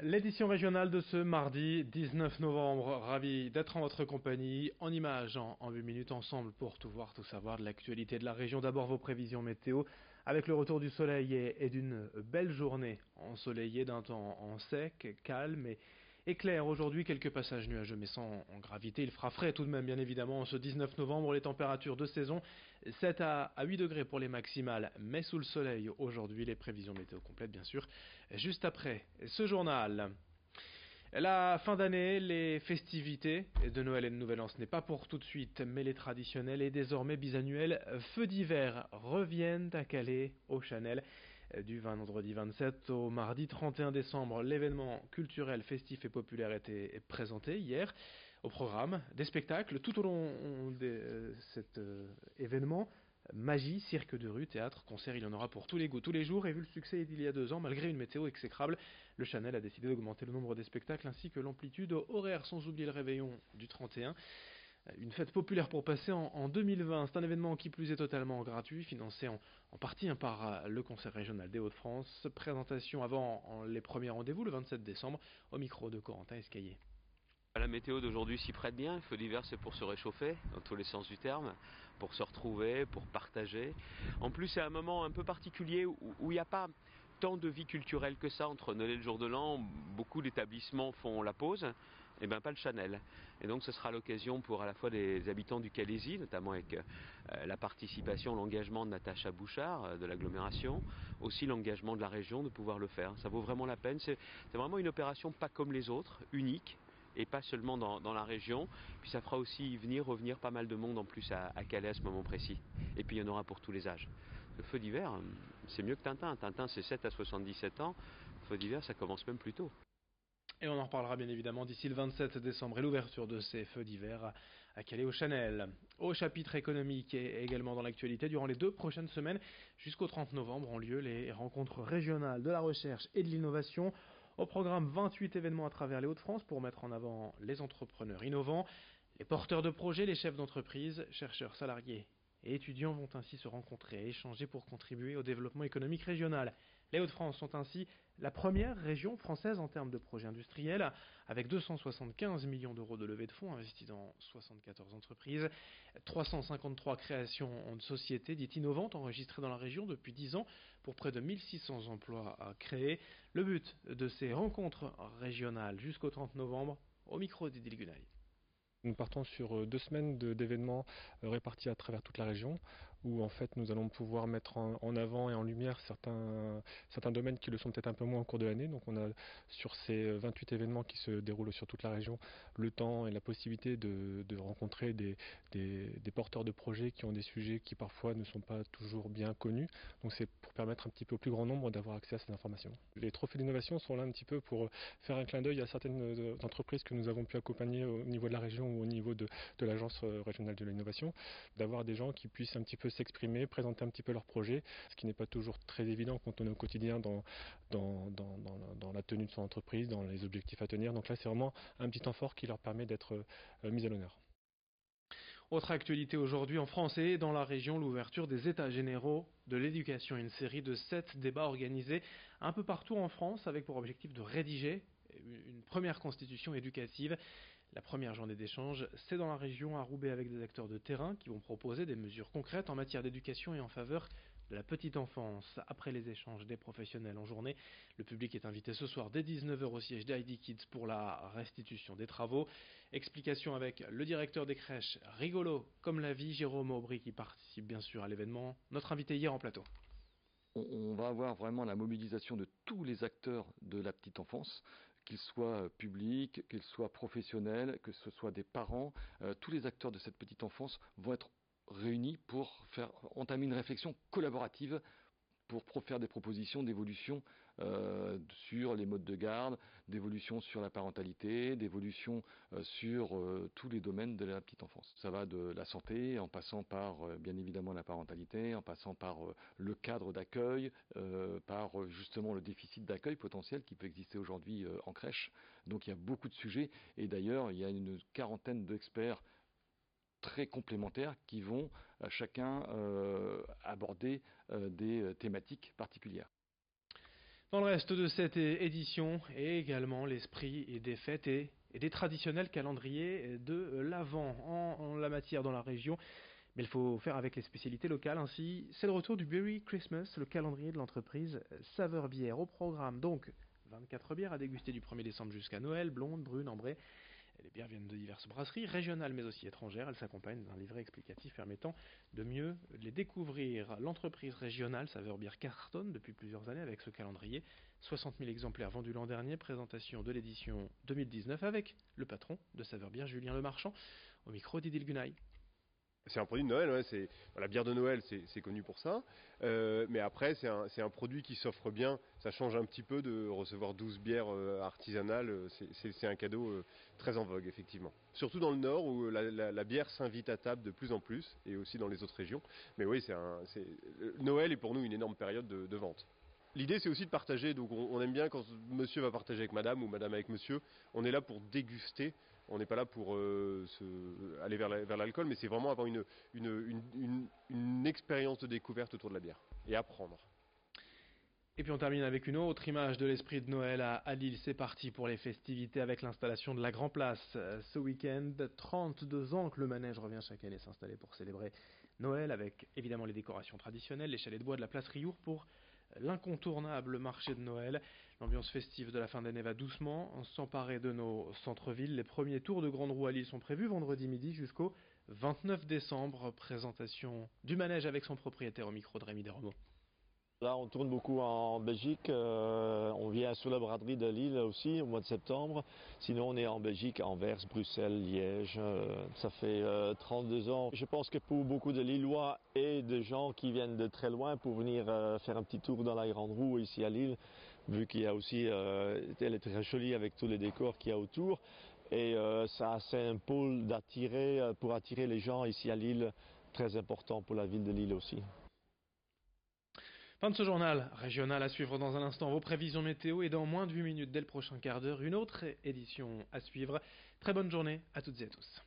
L'édition régionale de ce mardi 19 novembre, ravi d'être en votre compagnie, en images, en 8 minutes ensemble pour tout voir, tout savoir de l'actualité de la région. D'abord vos prévisions météo, avec le retour du soleil et d'une belle journée ensoleillée d'un temps en sec, calme et clair. Aujourd'hui, quelques passages nuageux mais sans en gravité. Il fera frais tout de même, bien évidemment, ce 19 novembre. Les températures de saison, 7 à 8 degrés pour les maximales, mais sous le soleil aujourd'hui. Les prévisions météo complètes, bien sûr, juste après ce journal. La fin d'année, les festivités de Noël et de Nouvel An, ce n'est pas pour tout de suite, mais les traditionnels et désormais bisannuels feux d'hiver reviennent à Calais, au Chanel, du vendredi 27 au mardi 31 décembre. L'événement culturel, festif et populaire était présenté hier. Au programme, des spectacles tout au long de cet événement. Magie, cirque de rue, théâtre, concert, il y en aura pour tous les goûts, tous les jours. Et vu le succès d'il y a 2 ans, malgré une météo exécrable, le Chanel a décidé d'augmenter le nombre des spectacles ainsi que l'amplitude horaire, sans oublier le réveillon du 31. Une fête populaire pour passer en 2020. C'est un événement qui plus est totalement gratuit, financé en partie par le Conseil régional des Hauts-de-France. Présentation avant les premiers rendez-vous le 27 décembre au micro de Corentin Escaillé. La météo d'aujourd'hui s'y prête bien. Le feu d'hiver, c'est pour se réchauffer, dans tous les sens du terme, pour se retrouver, pour partager. En plus, c'est un moment un peu particulier où il n'y a pas tant de vie culturelle que ça entre Noël et le jour de l'an. Beaucoup d'établissements font la pause, et bien pas le Chanel. Et donc ce sera l'occasion pour à la fois des habitants du Calaisis, notamment avec la participation, l'engagement de Natacha Bouchard de l'agglomération, aussi l'engagement de la région de pouvoir le faire. Ça vaut vraiment la peine. C'est vraiment une opération pas comme les autres, unique, et pas seulement dans la région. Puis ça fera aussi revenir pas mal de monde en plus à Calais à ce moment précis. Et puis il y en aura pour tous les âges. Le feu d'hiver, c'est mieux que Tintin. Tintin, c'est 7 à 77 ans. Le feu d'hiver, ça commence même plus tôt. Et on en reparlera bien évidemment d'ici le 27 décembre et l'ouverture de ces feux d'hiver à Calais au Chanel. Au chapitre économique et également dans l'actualité, durant les 2 prochaines semaines jusqu'au 30 novembre ont lieu les rencontres régionales de la recherche et de l'innovation. Au programme, 28 événements à travers les Hauts-de-France pour mettre en avant les entrepreneurs innovants, les porteurs de projets, les chefs d'entreprise, chercheurs, salariés et étudiants vont ainsi se rencontrer et échanger pour contribuer au développement économique régional. Les Hauts-de-France sont ainsi la première région française en termes de projets industriels, avec 275 millions d'euros de levée de fonds investis dans 74 entreprises, 353 créations de sociétés dites innovantes enregistrées dans la région depuis 10 ans pour près de 1600 emplois à créer. Le but de ces rencontres régionales jusqu'au 30 novembre, au micro d'Idil Gunaï. Nous partons sur 2 semaines d'événements répartis à travers toute la région, où en fait nous allons pouvoir mettre en avant et en lumière certains domaines qui le sont peut-être un peu moins au cours de l'année. Donc on a sur ces 28 événements qui se déroulent sur toute la région le temps et la possibilité de rencontrer des porteurs de projets qui ont des sujets qui parfois ne sont pas toujours bien connus. Donc c'est pour permettre un petit peu au plus grand nombre d'avoir accès à ces informations. Les trophées d'innovation sont là un petit peu pour faire un clin d'œil à certaines entreprises que nous avons pu accompagner au niveau de la région au niveau de l'agence régionale de l'innovation, d'avoir des gens qui puissent un petit peu s'exprimer, présenter un petit peu leurs projets, ce qui n'est pas toujours très évident quand on est au quotidien dans la tenue de son entreprise, dans les objectifs à tenir. Donc là, c'est vraiment un petit temps fort qui leur permet d'être mis à l'honneur. Autre actualité aujourd'hui en France et dans la région, l'ouverture des États généraux de l'éducation. Une série de 7 débats organisés un peu partout en France avec pour objectif de rédiger une première constitution éducative. La première journée d'échange, c'est dans la région à Roubaix avec des acteurs de terrain qui vont proposer des mesures concrètes en matière d'éducation et en faveur de la petite enfance. Après les échanges des professionnels en journée, le public est invité ce soir dès 19h au siège d'ID Kids pour la restitution des travaux. Explication avec le directeur des crèches Rigolo comme la vie, Jérôme Aubry, qui participe bien sûr à l'événement, notre invité hier en plateau. On va avoir vraiment la mobilisation de tous les acteurs de la petite enfance, qu'ils soient publics, qu'ils soient professionnels, que ce soit des parents. Tous les acteurs de cette petite enfance vont être réunis pour entamer une réflexion collaborative pour faire des propositions d'évolution sur les modes de garde, d'évolution sur la parentalité, d'évolution sur tous les domaines de la petite enfance. Ça va de la santé, en passant par bien évidemment la parentalité, en passant par le cadre d'accueil, par justement le déficit d'accueil potentiel qui peut exister aujourd'hui en crèche. Donc il y a beaucoup de sujets et d'ailleurs il y a une quarantaine d'experts très complémentaires qui vont chacun aborder des thématiques particulières. Dans le reste de cette édition, et également l'esprit des fêtes et des traditionnels calendriers de l'Avent en la matière dans la région. Mais il faut faire avec les spécialités locales. Ainsi, c'est le retour du Berry Christmas, le calendrier de l'entreprise Saveur Bière. Au programme, donc, 24 bières à déguster du 1er décembre jusqu'à Noël, blondes, brunes, ambrées. Les bières viennent de diverses brasseries, régionales mais aussi étrangères. Elles s'accompagnent d'un livret explicatif permettant de mieux les découvrir. L'entreprise régionale Saveur Bière cartonne depuis plusieurs années avec ce calendrier. 60 000 exemplaires vendus l'an dernier. Présentation de l'édition 2019 avec le patron de Saveur Bière, Julien Lemarchand, au micro d'Idil Gunaï. C'est un produit de Noël, ouais, la bière de Noël, c'est connu pour ça. Mais après, c'est un produit qui s'offre bien. Ça change un petit peu de recevoir 12 bières artisanales. C'est un cadeau très en vogue, effectivement. Surtout dans le Nord, où la bière s'invite à table de plus en plus, et aussi dans les autres régions. Mais oui, Noël est pour nous une énorme période de vente. L'idée, c'est aussi de partager. Donc on aime bien quand monsieur va partager avec madame ou madame avec monsieur. On est là pour déguster. On n'est pas là pour aller vers l'alcool, mais c'est vraiment avoir une expérience de découverte autour de la bière et apprendre. Et puis on termine avec une autre image de l'esprit de Noël à Lille. C'est parti pour les festivités avec l'installation de la Grand Place. Ce week-end, 32 ans que le manège revient chaque année s'installer pour célébrer Noël avec évidemment les décorations traditionnelles, les chalets de bois de la place Riour pour l'incontournable marché de Noël. L'ambiance festive de la fin d'année va doucement s'emparer de nos centres-villes. Les premiers tours de Grande Roue à Lille sont prévus vendredi midi jusqu'au 29 décembre. Présentation du manège avec son propriétaire au micro de Rémi Desromeaux. Là, on tourne beaucoup en Belgique. On vient sur la braderie de Lille aussi au mois de septembre. Sinon, on est en Belgique, Anvers, Bruxelles, Liège. Ça fait 32 ans. Je pense que pour beaucoup de Lillois et de gens qui viennent de très loin pour venir faire un petit tour dans la Grande Roue ici à Lille, vu qu'il y a aussi, elle est très jolie avec tous les décors qu'il y a autour. Et ça, c'est un pôle pour attirer les gens ici à Lille, très important pour la ville de Lille aussi. Fin de ce journal régional à suivre dans un instant, vos prévisions météo et dans moins de 8 minutes dès le prochain quart d'heure, une autre édition à suivre. Très bonne journée à toutes et à tous.